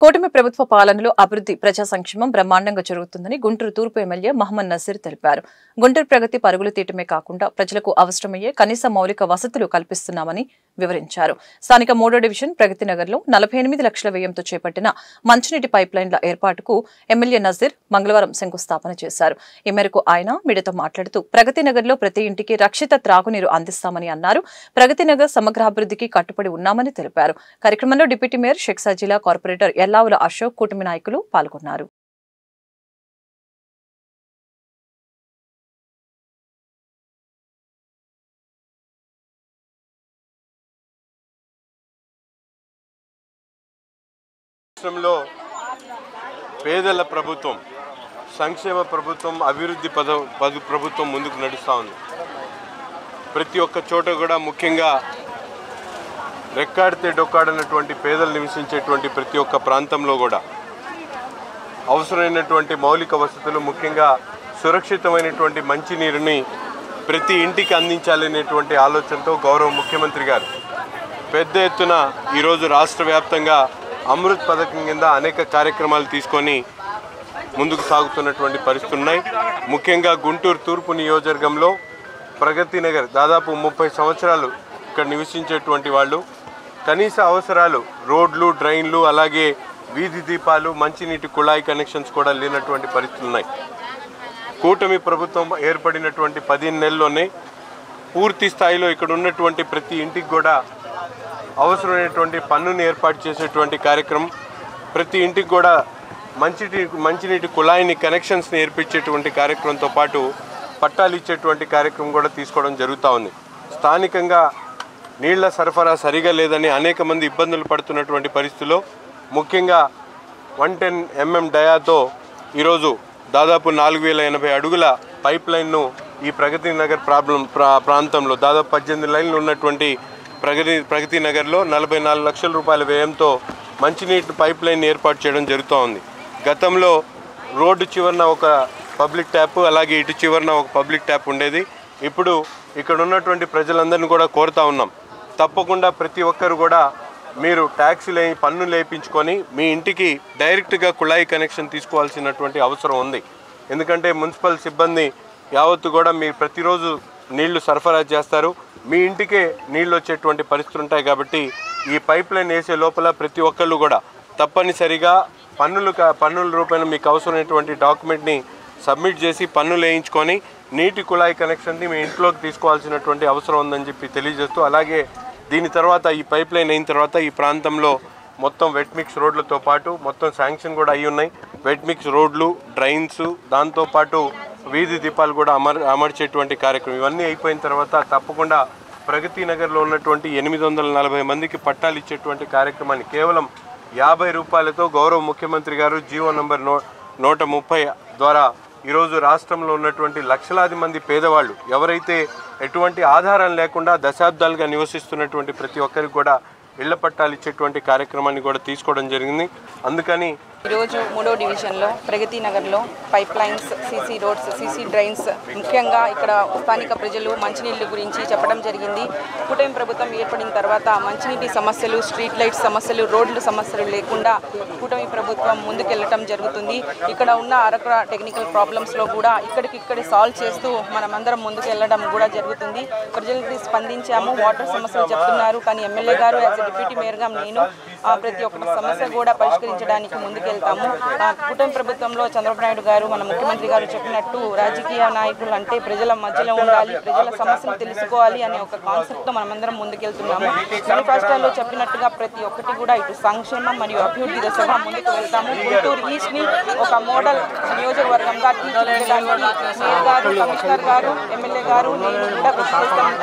కూటమి ప్రభుత్వ పాలనలో అభివృద్ధి ప్రజా సంక్షేమం బ్రహ్మాండంగా జరుగుతుందని గుంటూరు తూర్పు ఎమ్మెల్యే మహమ్మద్ నసీర్ తెలిపారు. గుంటూరు ప్రగతి పరుగులు తీయటమే కాకుండా ప్రజలకు అవసరమయ్యే కనీస మౌలిక వసతులు కల్పిస్తున్నామని వివరించారు. స్థానిక 3వ డివిజన్ ప్రగతి నగర్లో 48 లక్షల వ్యయంతో చేపట్టిన మంచినీటి పైప్లైన్ల ఏర్పాటుకు ఎమ్మెల్యే నజీర్ మంగళవారం శంకుస్థాపన చేశారు. ఈ మేరకు ఆయన మీడియాతో మాట్లాడుతూ ప్రగతి నగర్లో ప్రతి ఇంటికి రక్షిత త్రాగునీరు అందిస్తామని అన్నారు. ప్రగతి నగర్ సమగ్రాభివృద్ధికి కట్టుబడి ఉన్నామని తెలిపారు. కార్యక్రమంలో deputy mayor Shaik Sajeela, corporator Ellavula Ashok, కూటమి నాయకులు పాల్గొన్నారు. రాష్ట్రంలో పేదల ప్రభుత్వం, సంక్షేమ ప్రభుత్వం, అభివృద్ధి ప్రభుత్వం ముందుకు నడుస్తూ ఉంది. ప్రతి ఒక్క చోట కూడా ముఖ్యంగా రెక్కాడితే డొక్కాడనటువంటి పేదలు నివసించేటువంటి ప్రతి ఒక్క ప్రాంతంలో కూడా అవసరమైనటువంటి మౌలిక వసతులు, ముఖ్యంగా సురక్షితమైనటువంటి మంచినీరుని ప్రతి ఇంటికి అందించాలనేటువంటి ఆలోచనతో గౌరవ ముఖ్యమంత్రి గారు పెద్ద ఎత్తున ఈరోజు రాష్ట్ర వ్యాప్తంగా అమృత్ పథకం కింద అనేక కార్యక్రమాలు తీసుకొని ముందుకు సాగుతున్నటువంటి పరిస్థితులు ఉన్నాయి. ముఖ్యంగా గుంటూరు తూర్పు నియోజకవర్గంలో ప్రగతి నగర్ దాదాపు 30 సంవత్సరాలు ఇక్కడ నివసించేటువంటి వాళ్ళు కనీస అవసరాలు రోడ్లు, డ్రైన్లు, అలాగే వీధి దీపాలు, మంచినీటి కుళాయి కనెక్షన్స్ కూడా లేనటువంటి పరిస్థితులు ఉన్నాయి. కూటమి ప్రభుత్వం ఏర్పడినటువంటి 15 నెలల్లోనే పూర్తి స్థాయిలో ఇక్కడ ఉన్నటువంటి ప్రతి ఇంటికి కూడా అవసరమైనటువంటి పన్నును ఏర్పాటు చేసేటువంటి కార్యక్రమం, ప్రతి ఇంటికి కూడా మంచినీటి కుళాయిని కనెక్షన్స్ని ఏర్పించేటువంటి కార్యక్రమంతో పాటు పట్టాలు ఇచ్చేటువంటి కార్యక్రమం కూడా తీసుకోవడం జరుగుతూ ఉంది. స్థానికంగా నీళ్ల సరఫరా సరిగా లేదని అనేక మంది ఇబ్బందులు పడుతున్నటువంటి పరిస్థితుల్లో ముఖ్యంగా 110 mm డయాతో ఈరోజు దాదాపు 4080 అడుగుల పైప్ లైన్ను ఈ ప్రగతి నగర్ ప్రాంతంలో దాదాపు 18 లైన్లు ఉన్నటువంటి ప్రగతి నగర్లో 44 లక్షల రూపాయల వ్యయంతో మంచినీటి పైప్ లైన్ ఏర్పాటు చేయడం జరుగుతూ ఉంది. గతంలో రోడ్డు చివరన ఒక పబ్లిక్ ట్యాప్, అలాగే ఇటు చివరన ఒక పబ్లిక్ ట్యాప్ ఉండేది. ఇప్పుడు ఇక్కడ ఉన్నటువంటి ప్రజలందరినీ కూడా కోరుతా ఉన్నాం, తప్పకుండా ప్రతి ఒక్కరు కూడా మీరు ట్యాక్సీలు పన్నులు వేయించుకొని మీ ఇంటికి డైరెక్ట్గా కుళాయి కనెక్షన్ తీసుకోవాల్సినటువంటి అవసరం ఉంది. ఎందుకంటే మున్సిపల్ సిబ్బంది యావత్తు కూడా మీరు ప్రతిరోజు నీళ్లు సరఫరా చేస్తారు, మీ ఇంటికే నీళ్ళు వచ్చేటువంటి పరిస్థితులు ఉంటాయి. కాబట్టి ఈ పైప్ లైన్ వేసే లోపల ప్రతి ఒక్కళ్ళు కూడా తప్పనిసరిగా పన్నుల రూపాయన మీకు అవసరమైనటువంటి డాక్యుమెంట్ని సబ్మిట్ చేసి పన్నులు వేయించుకొని నీటి కుళాయి కనెక్షన్ని మీ ఇంట్లోకి తీసుకోవాల్సినటువంటి అవసరం ఉందని చెప్పి తెలియజేస్తూ, అలాగే దీని తర్వాత ఈ పైప్ లైన్ అయిన తర్వాత ఈ ప్రాంతంలో మొత్తం వెట్ మిక్స్ రోడ్లతో పాటు మొత్తం శాంక్షన్ కూడా అయి ఉన్నాయి. వెట్ మిక్స్ రోడ్లు, డ్రైన్స్, దాంతోపాటు వీధి దీపాలు కూడా అమర్చేటువంటి కార్యక్రమం ఇవన్నీ అయిపోయిన తర్వాత తప్పకుండా ప్రగతి నగర్లో ఉన్నటువంటి 840 మందికి పట్టాలు ఇచ్చేటువంటి కార్యక్రమాన్ని కేవలం 50 రూపాయలతో గౌరవ ముఖ్యమంత్రి గారు జీవో నంబర్ 130 ద్వారా ఈరోజు రాష్ట్రంలో ఉన్నటువంటి లక్షలాది మంది పేదవాళ్ళు ఎవరైతే ఎటువంటి ఆధారం లేకుండా దశాబ్దాలుగా నివసిస్తున్నటువంటి ప్రతి ఒక్కరికి కూడా ఇళ్ల పట్టాలు ఇచ్చేటువంటి కార్యక్రమాన్ని కూడా తీసుకోవడం జరిగింది. అందుకని ఈరోజు 3వ డివిజన్లో ప్రగతి నగర్లో pipe lines, CC roads, CC drains, ముఖ్యంగా ఇక్కడ స్థానిక ప్రజలు మంచినీళ్ళ గురించి చెప్పడం జరిగింది. కూటమి ప్రభుత్వం ఏర్పడిన తర్వాత మంచినీటి సమస్యలు, స్ట్రీట్ లైట్స్ సమస్యలు, రోడ్లు సమస్యలు లేకుండా కూటమి ప్రభుత్వం ముందుకెళ్ళటం జరుగుతుంది. ఇక్కడ ఉన్న అరకొర టెక్నికల్ ప్రాబ్లమ్స్లో కూడా ఇక్కడికిక్కడ సాల్వ్ చేస్తూ మనమందరం ముందుకు వెళ్ళడం కూడా జరుగుతుంది. ప్రజలకి స్పందించాము, వాటర్ సమస్యలు చెప్తున్నారు, కానీ ఎమ్మెల్యే గారు యాజ్ డిప్యూటీ మేయర్గా నేను ప్రతి ఒక్క సమస్య కూడా పరిష్కరించడానికి ముందుకెళ్తాము. కూటమి ప్రభుత్వంలో చంద్రబాబు నాయుడు గారు, మన ముఖ్యమంత్రి గారు చెప్పినట్టు రాజకీయ నాయకులు అంటే ప్రజల మధ్యలో ఉండాలి, ప్రజల సమస్యలు తెలుసుకోవాలి అనే ఒక కాన్సెప్ట్తో మనమందరం ముందుకెళ్తున్నాము. మేనిఫెస్టోలో చెప్పినట్టుగా ప్రతి ఒక్కటి కూడా ఇటు సంక్షేమం మరియు అభివృద్ధి దిశగా ముందుకు వెళ్తాము. గుంటూరు ఈస్ట్ని ఒక మోడల్ నియోజకవర్గంగా తీర్చిదిద్దడానికి మేయర్ గారు, కమిషనర్ గారు, ఎమ్మెల్యే గారు, నేను కూడా కృషి చేస్తాను.